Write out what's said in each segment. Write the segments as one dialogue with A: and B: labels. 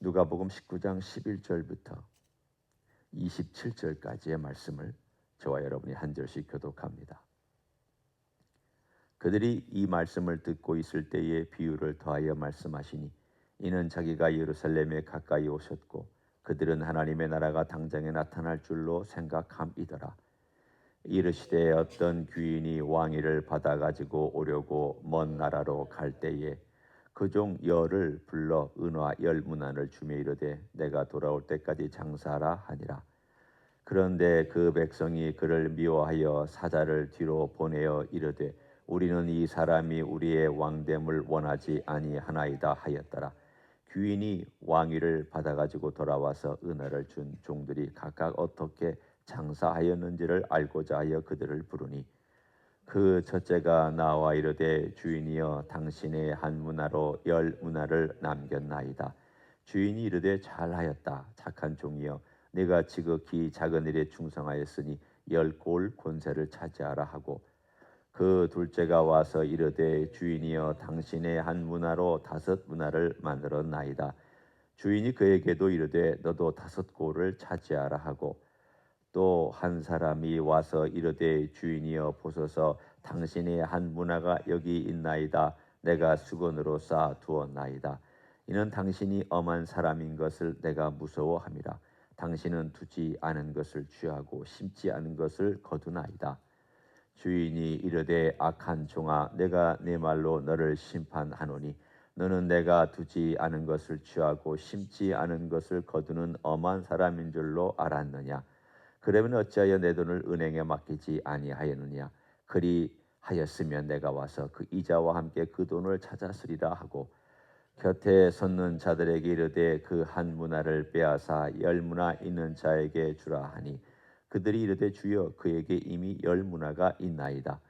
A: 누가복음 19장 11절부터 27절까지의 말씀을 저와 여러분이 한 절씩 교독합니다. 그들이 이 말씀을 듣고 있을 때에 비유를 더하여 말씀하시니 이는 자기가 예루살렘에 가까이 오셨고 그들은 하나님의 나라가 당장에 나타날 줄로 생각함이더라. 이르시되 어떤 귀인이 왕위를 받아 가지고 오려고 먼 나라로 갈 때에 그 종 열을 불러 은화 10문안을 주며 이르되 내가 돌아올 때까지 장사하라 하니라. 그런데 그 백성이 그를 미워하여 사자를 뒤로 보내어 이르되 우리는 이 사람이 우리의 왕됨을 원하지 아니하나이다 하였더라. 귀인이 왕위를 받아 가지고 돌아와서 은혜를 준 종들이 각각 어떻게 장사하였는지를 알고자 하여 그들을 부르니 그 첫째가 나와 이르되 주인이여 당신의 한 문화로 10문화를 남겼나이다. 주인이 이르되 잘하였다. 착한 종이여 네가 지극히 작은 일에 충성하였으니 10골 권세를 차지하라 하고 그 둘째가 와서 이르되 주인이여 당신의 한 문화로 5문화를 만들었나이다. 주인이 그에게도 이르되 너도 5골을 차지하라 하고 또 한 사람이 와서 이르되 주인이여 보소서 당신의 한 문화가 여기 있나이다. 내가 수건으로 쌓아 두었나이다. 이는 당신이 엄한 사람인 것을 내가 무서워함이라. 당신은 두지 않은 것을 취하고 심지 않은 것을 거두나이다. 주인이 이르되 악한 종아 내가 네 말로 너를 심판하노니 너는 내가 두지 않은 것을 취하고 심지 않은 것을 거두는 엄한 사람인 줄로 알았느냐. 그러면 어찌하여 내 돈을 은행에 맡기지 아니하였느냐. 그리하였으면 내가 와서 그 이자와 함께 그 돈을 찾았으리라 하고 곁에 섰는 자들에게 이르되 그 한 문화를 빼앗아 10문화 있는 자에게 주라 하니 그들이 이르되 주여 그에게 이미 10문화가 있나이다.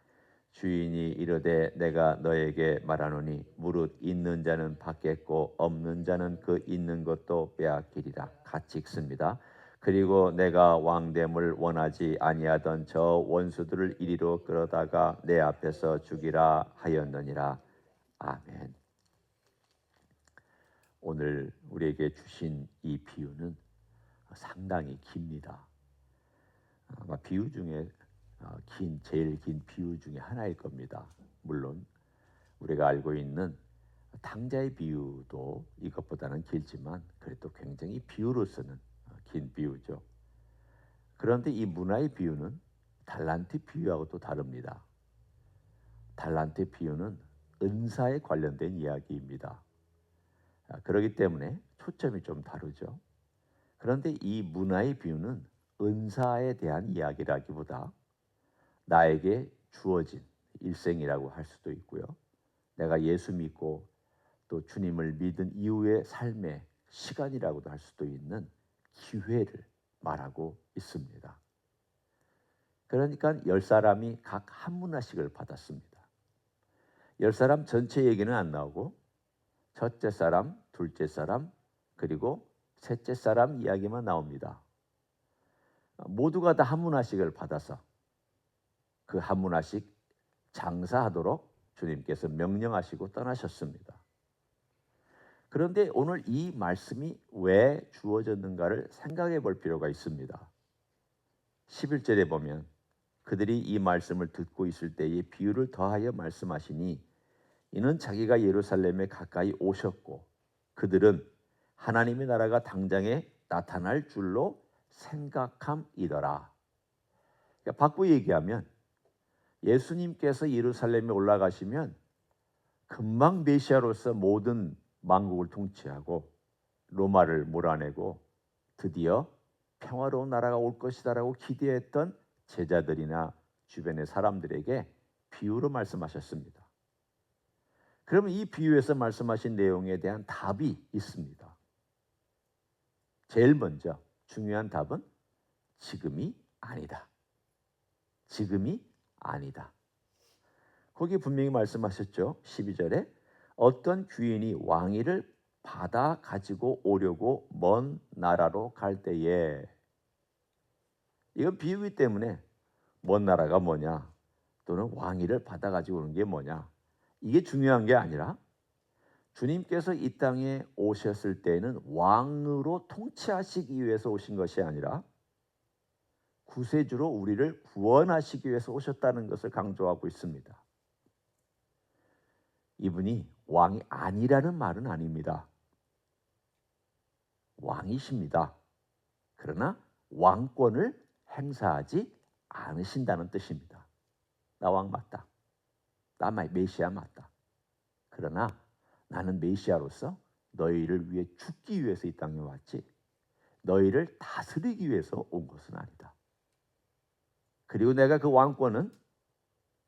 A: 주인이 이르되 내가 너에게 말하노니 무릇 있는 자는 받겠고 없는 자는 그 있는 것도 빼앗기리라. 같이 읽습니다. 그리고 내가 왕됨을 원하지 아니하던 저 원수들을 이리로 끌어다가 내 앞에서 죽이라 하였느니라. 아멘. 오늘 우리에게 주신 이 비유는 상당히 깁니다. 아마 비유 중에 제일 긴 비유 중에 하나일 겁니다. 물론 우리가 알고 있는 탕자의 비유도 이것보다는 길지만 그래도 굉장히 비유로서는 긴 비유죠. 그런데 이 문화의 비유는 달란트 비유하고 또 다릅니다. 달란트 비유는 은사에 관련된 이야기입니다. 그렇기 때문에 초점이 좀 다르죠. 그런데 이 문화의 비유는 은사에 대한 이야기라기보다 나에게 주어진 일생이라고 할 수도 있고요. 내가 예수 믿고 또 주님을 믿은 이후의 삶의 시간이라고도 할 수도 있는 기회를 말하고 있습니다. 그러니까 10사람이 각 한 문화씩을 받았습니다. 10사람 전체 얘기는 안 나오고 첫째 사람, 둘째 사람, 그리고 셋째 사람 이야기만 나옵니다. 모두가 다 한 문화씩을 받아서 그 한 문화씩 장사하도록 주님께서 명령하시고 떠나셨습니다. 그런데 오늘 이 말씀이 왜 주어졌는가를 생각해 볼 필요가 있습니다. 11절에 보면 그들이 이 말씀을 듣고 있을 때에 비유를 더하여 말씀하시니 이는 자기가 예루살렘에 가까이 오셨고 그들은 하나님의 나라가 당장에 나타날 줄로 생각함이더라. 그러니까 바꾸어 얘기하면 예수님께서 예루살렘에 올라가시면 금방 메시아로서 모든 만국을 통치하고 로마를 몰아내고 드디어 평화로운 나라가 올 것이다라고 기대했던 제자들이나 주변의 사람들에게 비유로 말씀하셨습니다. 그러면 이 비유에서 말씀하신 내용에 대한 답이 있습니다. 제일 먼저 중요한 답은 지금이 아니다. 지금이 아니다. 거기 분명히 말씀하셨죠. 12절에 어떤 귀인이 왕위를 받아 가지고 오려고 먼 나라로 갈 때에, 이건 비유이기 때문에 먼 나라가 뭐냐 또는 왕위를 받아 가지고 오는 게 뭐냐 이게 중요한 게 아니라 주님께서 이 땅에 오셨을 때는 왕으로 통치하시기 위해서 오신 것이 아니라 구세주로 우리를 구원하시기 위해서 오셨다는 것을 강조하고 있습니다. 이분이 왕이 아니라는 말은 아닙니다. 왕이십니다. 그러나 왕권을 행사하지 않으신다는 뜻입니다. 나 왕 맞다. 나 메시아 맞다. 그러나 나는 메시아로서 너희를 위해 죽기 위해서 이 땅에 왔지 너희를 다스리기 위해서 온 것은 아니다. 그리고 내가 그 왕권은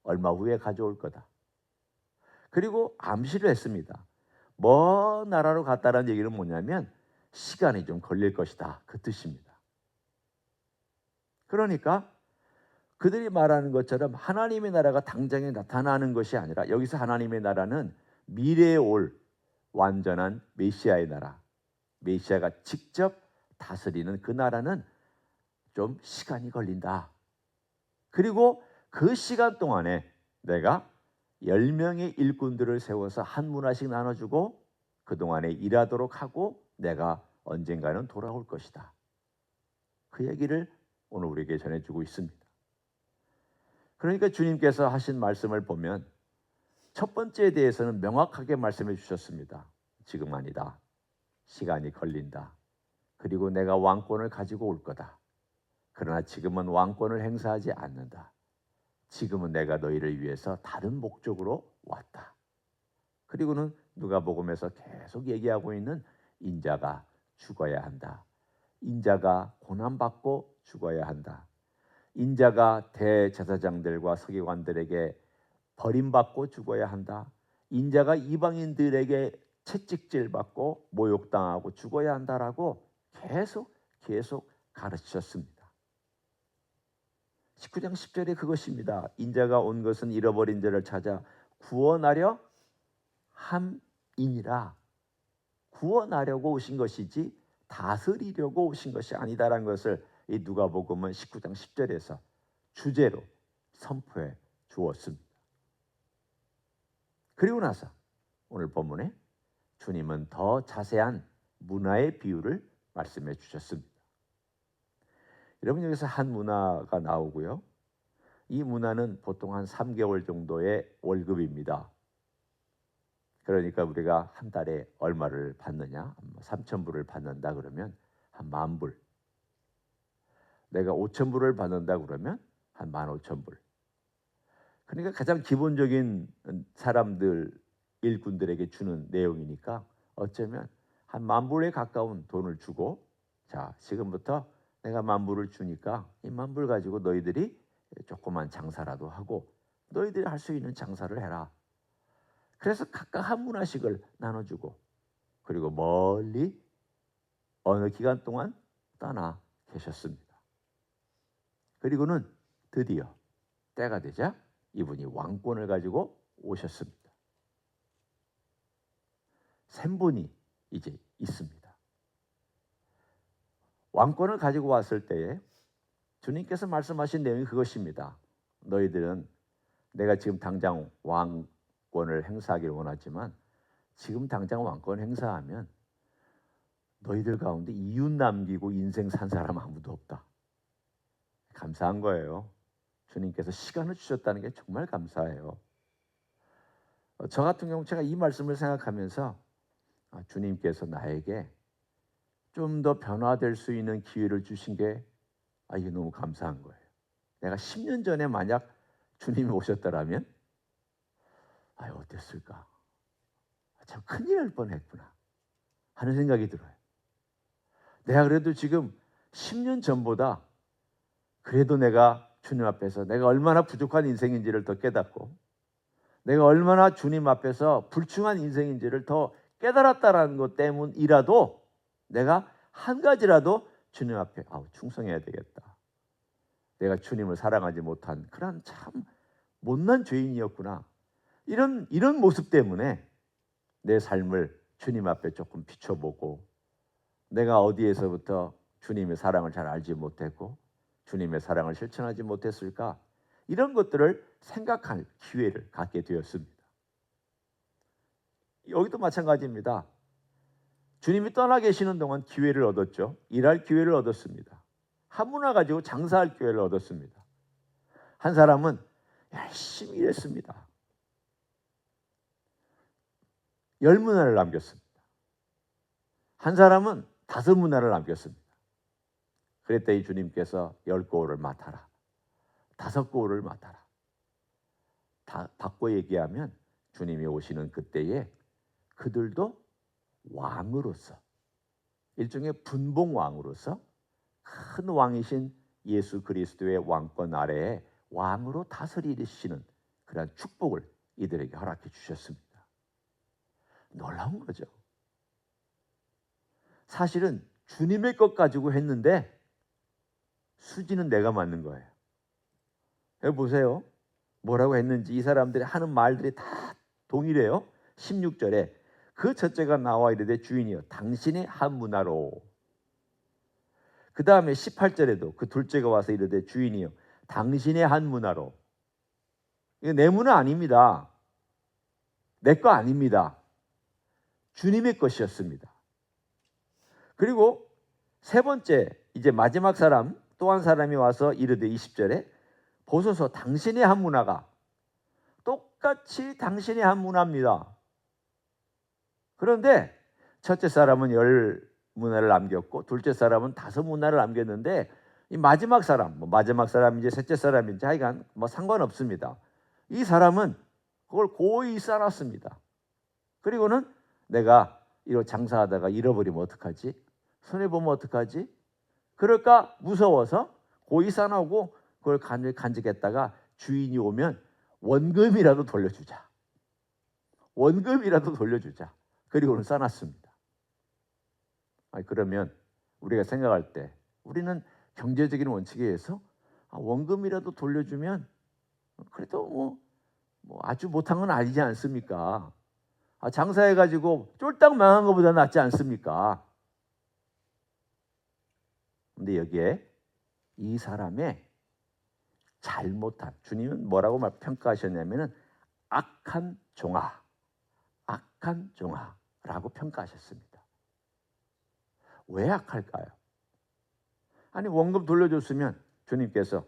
A: 얼마 후에 가져올 거다. 그리고 암시를 했습니다. 먼 나라로 갔다는 얘기는 뭐냐면 시간이 좀 걸릴 것이다. 그 뜻입니다. 그러니까 그들이 말하는 것처럼 하나님의 나라가 당장에 나타나는 것이 아니라 여기서 하나님의 나라는 미래에 올 완전한 메시아의 나라, 메시아가 직접 다스리는 그 나라는 좀 시간이 걸린다. 그리고 그 시간 동안에 내가 10명의 일꾼들을 세워서 한 문화씩 나눠주고 그동안에 일하도록 하고 내가 언젠가는 돌아올 것이다. 그 얘기를 오늘 우리에게 전해주고 있습니다. 그러니까 주님께서 하신 말씀을 보면 첫 번째에 대해서는 명확하게 말씀해 주셨습니다. 지금 아니다. 시간이 걸린다. 그리고 내가 왕권을 가지고 올 거다. 그러나 지금은 왕권을 행사하지 않는다. 지금은 내가 너희를 위해서 다른 목적으로 왔다. 그리고는 누가복음에서 계속 얘기하고 있는 인자가 죽어야 한다. 인자가 고난받고 죽어야 한다. 인자가 대제사장들과 서기관들에게 버림받고 죽어야 한다. 인자가 이방인들에게 채찍질받고 모욕당하고 죽어야 한다라고 계속 가르치셨습니다. 19장 10절에 그것입니다. 인자가 온 것은 잃어버린 자를 찾아 구원하려 함이니라. 구원하려고 오신 것이지 다스리려고 오신 것이 아니다라는 것을 이 누가복음은 19장 10절에서 주제로 선포해 주었습니다. 그리고 나서 오늘 본문에 주님은 더 자세한 문화의 비유를 말씀해 주셨습니다. 여러분 여기서 한 문화가 나오고요. 이 문화는 보통 한 3개월 정도의 월급입니다. 그러니까 우리가 한 달에 얼마를 받느냐? 3,000불을 받는다 그러면 한 10,000불. 내가 5,000불을 받는다 그러면 한 15,000불. 그러니까 가장 기본적인 사람들 일꾼들에게 주는 내용이니까 어쩌면 한 10,000불에 가까운 돈을 주고 자 지금부터 내가 10,000불을 주니까 이 10,000불 가지고 너희들이 조그만 장사라도 하고 너희들이 할 수 있는 장사를 해라. 그래서 각각 한 문화씩을 나눠주고 그리고 멀리 어느 기간 동안 떠나 계셨습니다. 그리고는 드디어 때가 되자 이분이 왕권을 가지고 오셨습니다. 셈본이 이제 있습니다. 왕권을 가지고 왔을 때에 주님께서 말씀하신 내용이 그것입니다. 너희들은 내가 지금 당장 왕권을 행사하기를 원하지만 지금 당장 왕권 행사하면 너희들 가운데 이웃 남기고 인생 산 사람 아무도 없다. 감사한 거예요. 주님께서 시간을 주셨다는 게 정말 감사해요. 저 같은 경우 제가 이 말씀을 생각하면서 주님께서 나에게 좀 더 변화될 수 있는 기회를 주신 게 이게 너무 감사한 거예요. 내가 10년 전에 만약 주님이 오셨더라면 어땠을까? 참 큰일 날 뻔했구나 하는 생각이 들어요. 내가 그래도 지금 10년 전보다 그래도 내가 주님 앞에서 내가 얼마나 부족한 인생인지를 더 깨닫고 내가 얼마나 주님 앞에서 불충한 인생인지를 더 깨달았다는 것 때문이라도 내가 한 가지라도 주님 앞에 충성해야 되겠다. 내가 주님을 사랑하지 못한 그런 참 못난 죄인이었구나. 이런 모습 때문에 내 삶을 주님 앞에 조금 비춰보고 내가 어디에서부터 주님의 사랑을 잘 알지 못했고 주님의 사랑을 실천하지 못했을까? 이런 것들을 생각할 기회를 갖게 되었습니다. 여기도 마찬가지입니다. 주님이 떠나 계시는 동안 기회를 얻었죠. 일할 기회를 얻었습니다. 한 문화 가지고 장사할 기회를 얻었습니다. 한 사람은 열심히 일했습니다. 10문화를 남겼습니다. 한 사람은 5문화를 남겼습니다. 그랬더니 주님께서 10고을을 맡아라, 5고을을 맡아라. 다 바꿔 얘기하면 주님이 오시는 그때에 그들도 왕으로서, 일종의 분봉왕으로서 큰 왕이신 예수 그리스도의 왕권 아래에 왕으로 다스리시는 그런 축복을 이들에게 허락해 주셨습니다. 놀라운 거죠. 사실은 주님의 것 가지고 했는데 수지는 내가 맞는 거예요. 여기 보세요. 뭐라고 했는지 이 사람들이 하는 말들이 다 동일해요. 16절에 그 첫째가 나와 이르되 주인이여 당신의 한 문화로. 그 다음에 18절에도 그 둘째가 와서 이르되 주인이여 당신의 한 문화로. 이거 내 문화 아닙니다. 내 거 아닙니다. 주님의 것이었습니다. 그리고 세 번째, 이제 마지막 사람, 또 한 사람이 와서 이르되 20절에 보소서 당신의 한 문화가, 똑같이 당신의 한 문화입니다. 그런데 첫째 사람은 10문화를 남겼고 둘째 사람은 5문화를 남겼는데 이 마지막 사람, 마지막 사람인지 셋째 사람인지 하여간 상관없습니다. 이 사람은 그걸 고이 쌓았습니다. 그리고는 내가 이거 장사하다가 잃어버리면 어떡하지? 손해보면 어떡하지? 그럴까 무서워서 고이 쌓아놓고 그걸 간직했다가 주인이 오면 원금이라도 돌려주자. 원금이라도 돌려주자. 그리고는 쌓아놨습니다. 그러면 우리가 생각할 때 우리는 경제적인 원칙에 의해서 원금이라도 돌려주면 그래도 뭐 아주 못한 건 아니지 않습니까? 장사해가지고 쫄딱 망한 것보다 낫지 않습니까? 근데 여기에 이 사람의 잘못한, 주님은 뭐라고 평가하셨냐면은 악한 종아, 악한 종아라고 평가하셨습니다. 왜 악할까요? 아니 원금 돌려줬으면 주님께서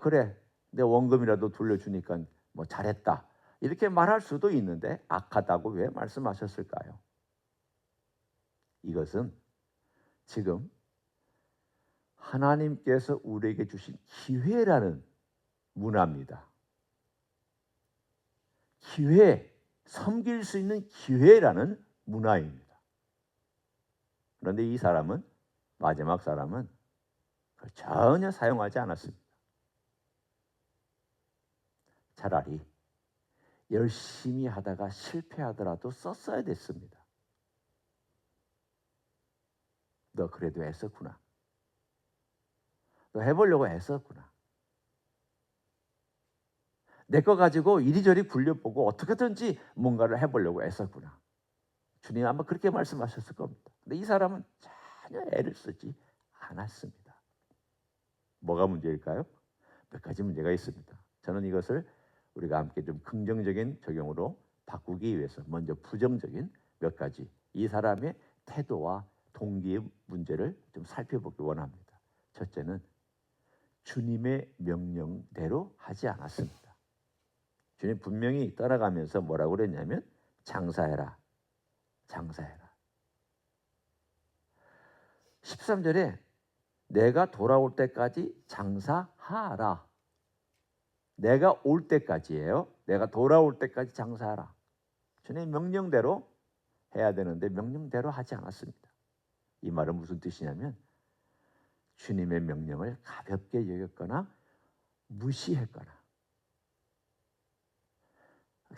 A: 그래 내 원금이라도 돌려주니까 뭐 잘했다 이렇게 말할 수도 있는데 악하다고 왜 말씀하셨을까요? 이것은 지금 하나님께서 우리에게 주신 기회라는 문화입니다. 기회, 섬길 수 있는 기회라는 문화입니다. 그런데 이 사람은, 마지막 사람은 그걸 전혀 사용하지 않았습니다. 차라리 열심히 하다가 실패하더라도 썼어야 됐습니다. 너 그래도 애썼구나. 너 해보려고 애썼구나. 내 거 가지고 이리저리 굴려보고 어떻게든지 뭔가를 해보려고 애썼구나. 주님 아마 그렇게 말씀하셨을 겁니다. 근데 이 사람은 전혀 애를 쓰지 않았습니다. 뭐가 문제일까요? 몇 가지 문제가 있습니다. 저는 이것을 우리가 함께 좀 긍정적인 적용으로 바꾸기 위해서 먼저 부정적인 몇 가지 이 사람의 태도와 동기의 문제를 좀 살펴보기 원합니다. 첫째는 주님의 명령대로 하지 않았습니다. 주님 분명히 따라가면서 뭐라고 그랬냐면 장사해라. 장사해라. 13절에 내가 돌아올 때까지 장사하라. 내가 올 때까지예요. 내가 돌아올 때까지 장사하라. 주님 명령대로 해야 되는데 명령대로 하지 않았습니다. 이 말은 무슨 뜻이냐면 주님의 명령을 가볍게 여겼거나 무시했거나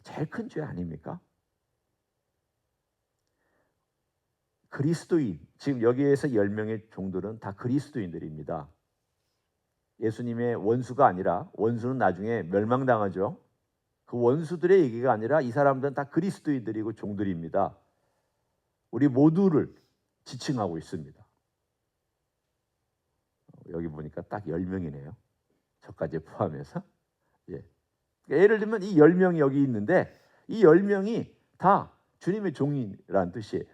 A: 제일 큰 죄 아닙니까? 그리스도인, 지금 여기에서 10명의 종들은 다 그리스도인들입니다. 예수님의 원수가 아니라, 원수는 나중에 멸망당하죠. 그 원수들의 얘기가 아니라 이 사람들은 다 그리스도인들이고 종들입니다. 우리 모두를 지칭하고 있습니다. 여기 보니까 딱 10명이네요. 저까지 포함해서. 예. 예를 들면 이 10명이 여기 있는데 이 10명이 다 주님의 종이라는 뜻이에요.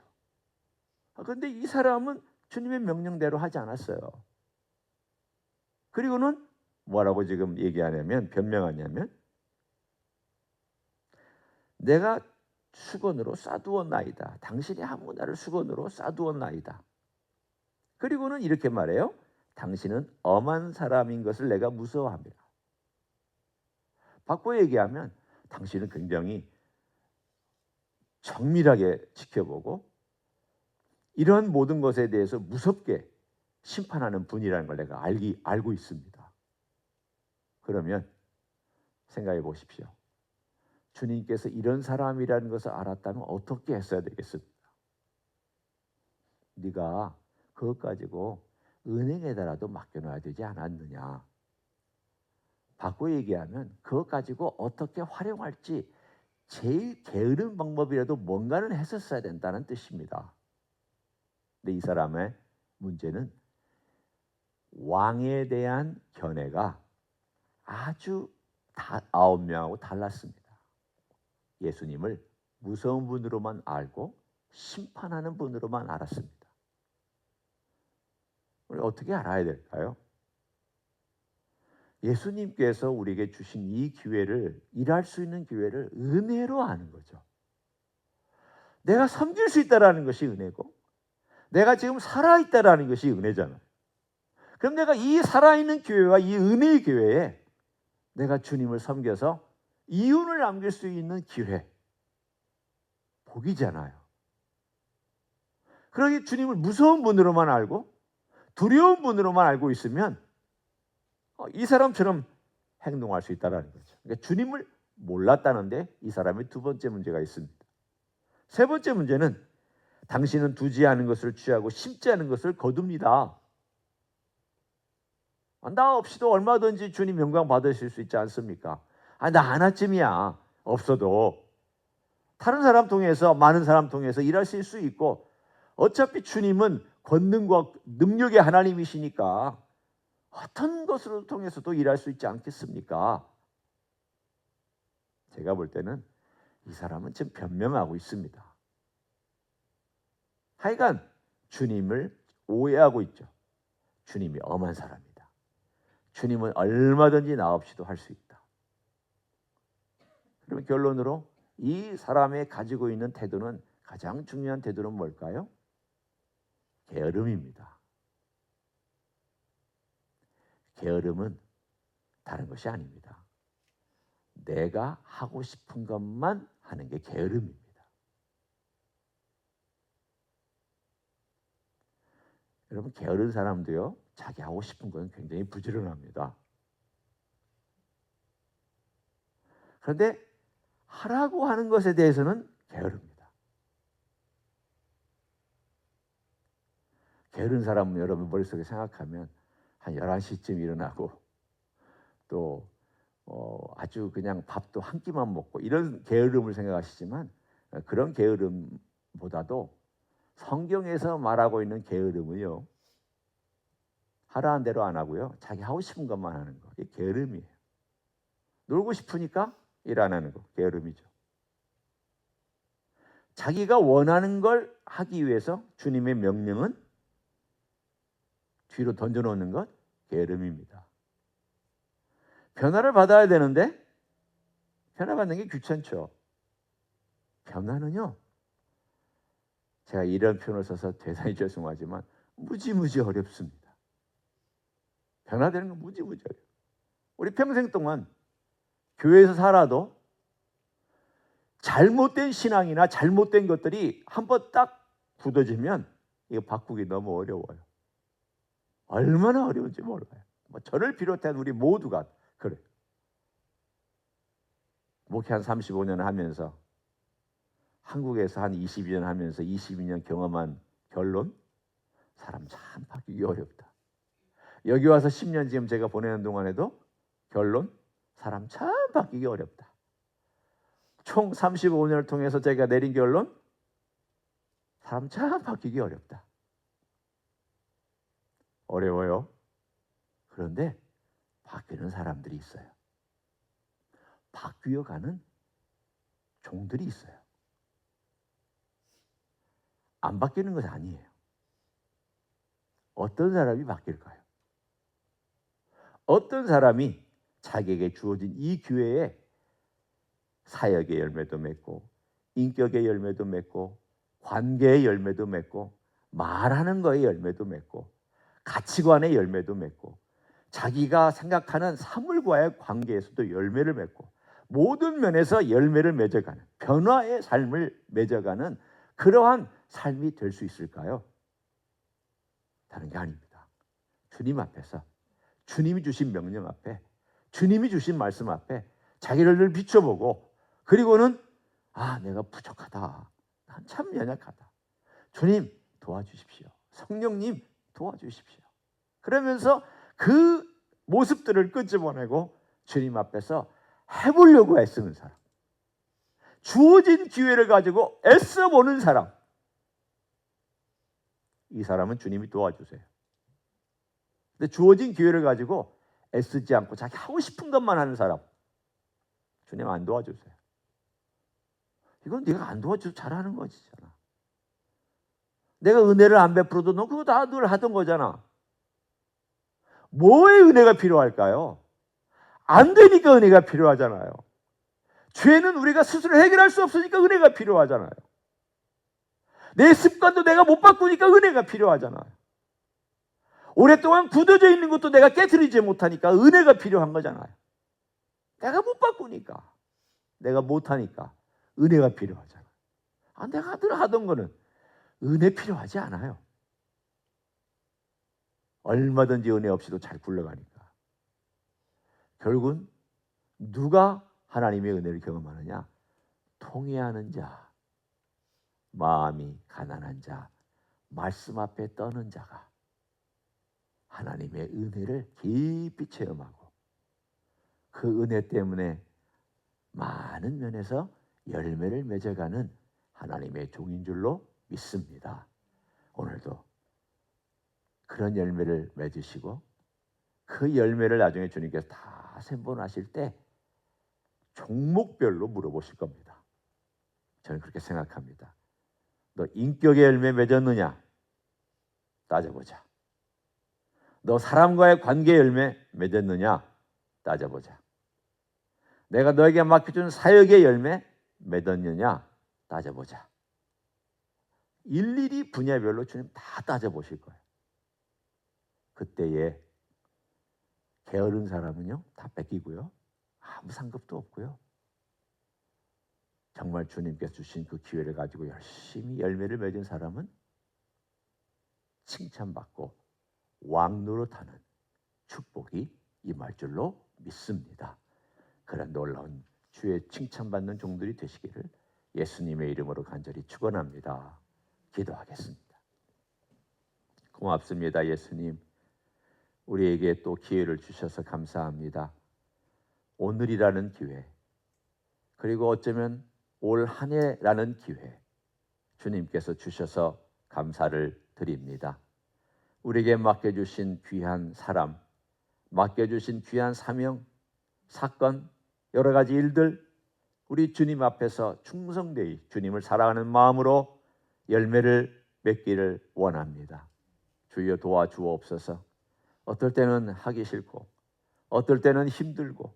A: 그런데 이 사람은 주님의 명령대로 하지 않았어요. 그리고는 뭐라고 지금 얘기하냐면, 변명하냐면, 내가 수건으로 싸두었나이다. 당신이 한무 나를 수건으로 싸두었나이다. 그리고는 이렇게 말해요. 당신은 엄한 사람인 것을 내가 무서워합니다. 바꿔 얘기하면 당신은 굉장히 정밀하게 지켜보고 이런 모든 것에 대해서 무섭게 심판하는 분이라는 걸 내가 알고 있습니다. 그러면 생각해 보십시오. 주님께서 이런 사람이라는 것을 알았다면 어떻게 했어야 되겠습니까? 네가 그것 가지고 은행에다라도 맡겨놔야 되지 않았느냐. 바꿔 얘기하면 그것 가지고 어떻게 활용할지 제일 게으른 방법이라도 뭔가는 했었어야 된다는 뜻입니다. 근데 이 사람의 문제는 왕에 대한 견해가 아주 9명하고 달랐습니다. 예수님을 무서운 분으로만 알고 심판하는 분으로만 알았습니다. 우리 어떻게 알아야 될까요? 예수님께서 우리에게 주신 이 기회를, 일할 수 있는 기회를 은혜로 아는 거죠. 내가 섬길 수 있다는 것이 은혜고 내가 지금 살아있다는 것이 은혜잖아요. 그럼 내가 이 살아있는 교회와 이 은혜의 교회에 내가 주님을 섬겨서 이윤을 남길 수 있는 기회, 복이잖아요. 그러기 주님을 무서운 분으로만 알고 두려운 분으로만 알고 있으면 이 사람처럼 행동할 수 있다는 거죠. 그러니까 주님을 몰랐다는데 이 사람의 두 번째 문제가 있습니다. 세 번째 문제는 당신은 두지 않은 것을 취하고 심지 않은 것을 거둡니다. 나 없이도 얼마든지 주님 영광 받으실 수 있지 않습니까? 나 하나쯤이야. 없어도 다른 사람 통해서, 많은 사람 통해서 일하실 수 있고 어차피 주님은 권능과 능력의 하나님이시니까 어떤 것으로 통해서도 일할 수 있지 않겠습니까? 제가 볼 때는 이 사람은 지금 변명하고 있습니다. 하여간 주님을 오해하고 있죠. 주님이 엄한 사람이다. 주님은 얼마든지 나 없이도 할 수 있다. 그러면 결론으로 이 사람의 가지고 있는 태도는, 가장 중요한 태도는 뭘까요? 게으름입니다. 게으름은 다른 것이 아닙니다. 내가 하고 싶은 것만 하는 게 게으름입니다. 여러분, 게으른 사람도요, 자기 하고 싶은 건 굉장히 부지런합니다. 그런데 하라고 하는 것에 대해서는 게으릅니다. 게으른 사람은 여러분 머릿속에 생각하면 한 11시쯤 일어나고 또 아주 그냥 밥도 한 끼만 먹고 이런 게으름을 생각하시지만, 그런 게으름보다도 성경에서 말하고 있는 게으름은요, 하라는 대로 안 하고요, 자기 하고 싶은 것만 하는 거, 이게 게으름이에요. 놀고 싶으니까 일 안 하는 거, 게으름이죠. 자기가 원하는 걸 하기 위해서 주님의 명령은 뒤로 던져놓는 것, 게으름입니다. 변화를 받아야 되는데 변화받는 게 귀찮죠. 변화는요, 제가 이런 표현을 써서 대단히 죄송하지만 무지무지 어렵습니다. 변화되는 건 무지무지 어려워요. 우리 평생 동안 교회에서 살아도 잘못된 신앙이나 잘못된 것들이 한번 딱 굳어지면 이거 바꾸기 너무 어려워요. 얼마나 어려운지 몰라요. 저를 비롯한 우리 모두가 그래요. 목회 한 35년 하면서, 한국에서 한 22년 하면서 22년 경험한 결론, 사람 참 바뀌기 어렵다. 여기 와서 10년 지금 제가 보내는 동안에도 결론, 사람 참 바뀌기 어렵다. 총 35년을 통해서 제가 내린 결론, 사람 참 바뀌기 어렵다. 어려워요. 그런데 바뀌는 사람들이 있어요. 바뀌어가는 종들이 있어요. 안 바뀌는 것이 아니에요. 어떤 사람이 바뀔까요? 어떤 사람이 자기에게 주어진 이 기회에 사역의 열매도 맺고 인격의 열매도 맺고 관계의 열매도 맺고 말하는 거의 열매도 맺고 가치관의 열매도 맺고 자기가 생각하는 사물과의 관계에서도 열매를 맺고 모든 면에서 열매를 맺어가는 변화의 삶을 맺어가는 그러한 삶이 될 수 있을까요? 다른 게 아닙니다. 주님 앞에서 주님이 주신 명령 앞에 주님이 주신 말씀 앞에 자기를 늘 비춰보고 그리고는 내가 부족하다. 난 참 연약하다. 주님 도와주십시오. 성령님 도와주십시오. 그러면서 그 모습들을 끄집어내고 주님 앞에서 해보려고 애쓰는 사람, 주어진 기회를 가지고 애써보는 사람, 이 사람은 주님이 도와주세요. 근데 주어진 기회를 가지고 애쓰지 않고 자기 하고 싶은 것만 하는 사람, 주님 안 도와주세요. 이건 네가 안 도와줘도 잘하는 거지잖아. 내가 은혜를 안 베풀어도 너 그거 다 늘 하던 거잖아. 뭐의 은혜가 필요할까요? 안 되니까 은혜가 필요하잖아요. 죄는 우리가 스스로 해결할 수 없으니까 은혜가 필요하잖아요. 내 습관도 내가 못 바꾸니까 은혜가 필요하잖아요. 오랫동안 굳어져 있는 것도 내가 깨트리지 못하니까 은혜가 필요한 거잖아요. 내가 못 바꾸니까, 내가 못하니까 은혜가 필요하잖아요. 내가 늘 하던 거는 은혜 필요하지 않아요. 얼마든지 은혜 없이도 잘 굴러가니까. 결국은 누가 하나님의 은혜를 경험하느냐? 통회하는 자, 마음이 가난한 자, 말씀 앞에 떠는 자가 하나님의 은혜를 깊이 체험하고 그 은혜 때문에 많은 면에서 열매를 맺어가는 하나님의 종인 줄로 믿습니다. 오늘도 그런 열매를 맺으시고 그 열매를 나중에 주님께서 다 생본하실 때 종목별로 물어보실 겁니다. 저는 그렇게 생각합니다. 너 인격의 열매 맺었느냐? 따져보자. 너 사람과의 관계 열매 맺었느냐? 따져보자. 내가 너에게 맡겨준 사역의 열매 맺었느냐? 따져보자. 일일이 분야별로 주님 다 따져보실 거예요. 그때에 게으른 사람은요 다 뺏기고요. 아무 상급도 없고요. 정말 주님께서 주신 그 기회를 가지고 열심히 열매를 맺은 사람은 칭찬받고 왕노릇하는 축복이 임할 줄로 믿습니다. 그런 놀라운 주의 칭찬받는 종들이 되시기를 예수님의 이름으로 간절히 축원합니다. 기도하겠습니다. 고맙습니다. 예수님, 우리에게 또 기회를 주셔서 감사합니다. 오늘이라는 기회, 그리고 어쩌면 올 한 해라는 기회 주님께서 주셔서 감사를 드립니다. 우리에게 맡겨주신 귀한 사람, 맡겨주신 귀한 사명, 사건, 여러 가지 일들 우리 주님 앞에서 충성되이 주님을 사랑하는 마음으로 열매를 맺기를 원합니다. 주여 도와주옵소서. 어떨 때는 하기 싫고 어떨 때는 힘들고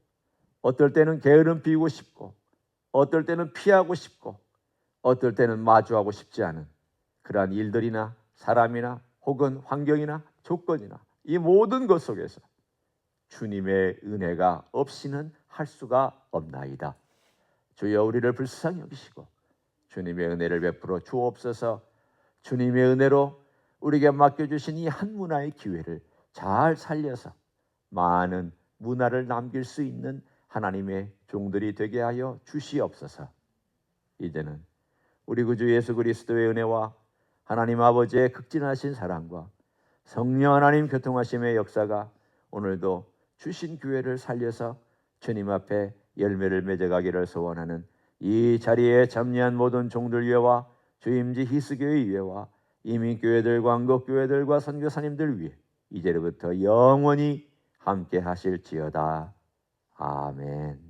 A: 어떨 때는 게으름 피우고 싶고 어떨 때는 피하고 싶고 어떨 때는 마주하고 싶지 않은 그러한 일들이나 사람이나 혹은 환경이나 조건이나 이 모든 것 속에서 주님의 은혜가 없이는 할 수가 없나이다. 주여 우리를 불쌍히 여기시고 주님의 은혜를 베풀어 주옵소서. 주님의 은혜로 우리에게 맡겨주신 이 한 문화의 기회를 잘 살려서 많은 문화를 남길 수 있는 하나님의 종들이 되게 하여 주시옵소서. 이제는 우리 구주 예수 그리스도의 은혜와 하나님 아버지의 극진하신 사랑과 성령 하나님 교통하심의 역사가 오늘도 주신 기회를 살려서 주님 앞에 열매를 맺어가기를 소원하는 이 자리에 참여한 모든 종들 위에와 주임지 히스교회 위에와 이민교회들, 광곡교회들과 선교사님들 위에 이제부터 영원히 함께 하실지어다. 아멘.